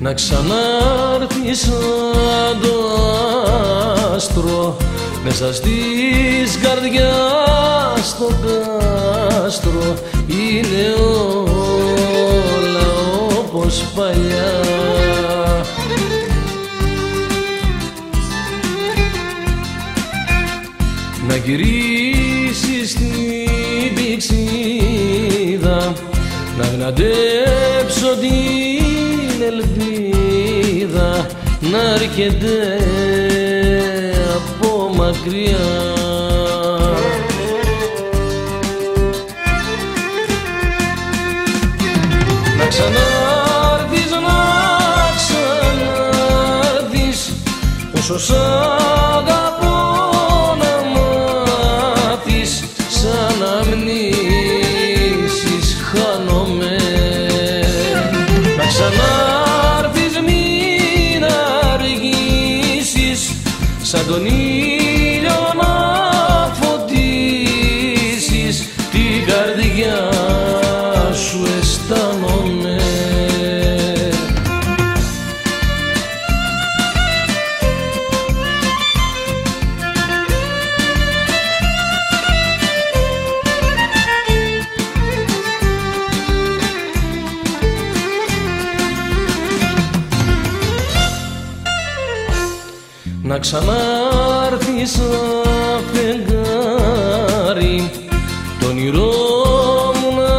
να ξανάρθεις σαν το άστρο μέσα στις καρδιάς στο κάστρο. Είναι όλα όπως παλιά. Να γυρίσεις στην πηξίδα, να γναντέψω την ελπίδα να έρχεται από μακριά. Να ξανάρθεις, να ξανάρθεις, όσο σ' αγαπώ να μάθεις, σαν αμνήσεις χάνομαι. Να ξανάρθεις, μην αργήσεις, σαν τον ήλιο να φωτίσεις, την καρδιά σου αισθάνομαι. Να ξανάρθεις σαν φεγγάρι, το όνειρό μου να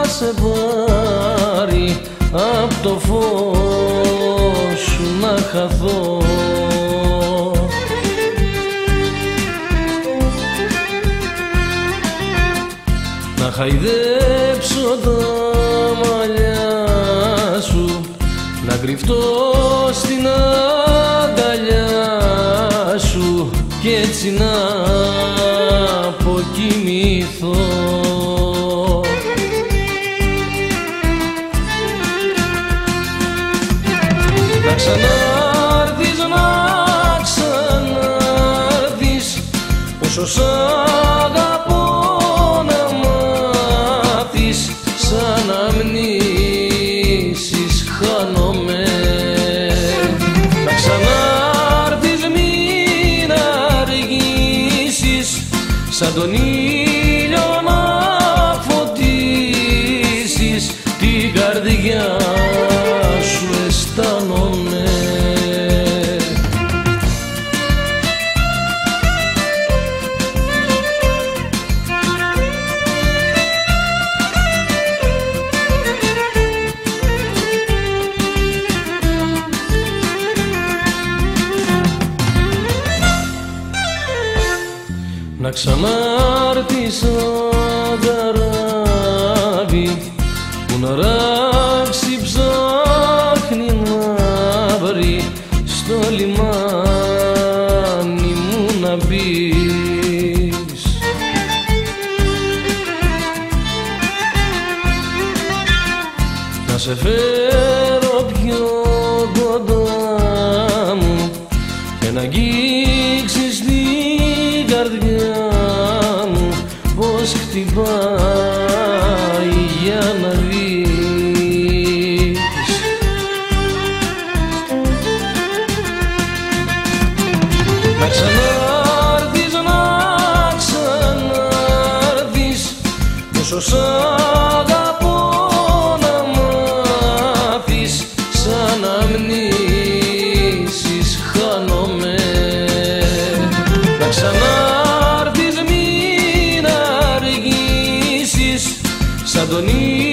σε πάρει, απ' το φως σου να χαθώ. Να χαϊδέψω τα μαλλιά σου, να κρυφτώ στην αγκαλιά σου κι έτσι να αποκοιμηθώ. Να ξανάρθεις, να ξανάρθεις, όσο σ' αγαπώ να μάθεις, σαν αμνήσεις χάνομαι. Να ξανάρθεις, μην αργήσεις, σαν τον ήλιο να φωτίσεις, την καρδιά σου αισθάνομαι. Να ξανάρθεις σαν καράβι που να ράξει ψάχνει να βρει, στο λιμάνι μου να μπεις. Να σε φέρω πιο κοντά μου και να αγγίξεις την καρδιά μου πως χτυπάει για να δεις. Να ξανάρθεις, να ξανάρθεις, όσο σ' αγαπώ να μάθεις, σαν αμνήσεις χάνομαι. Να ξανάρθεις, μην αργήσεις, σαν τον ήλιο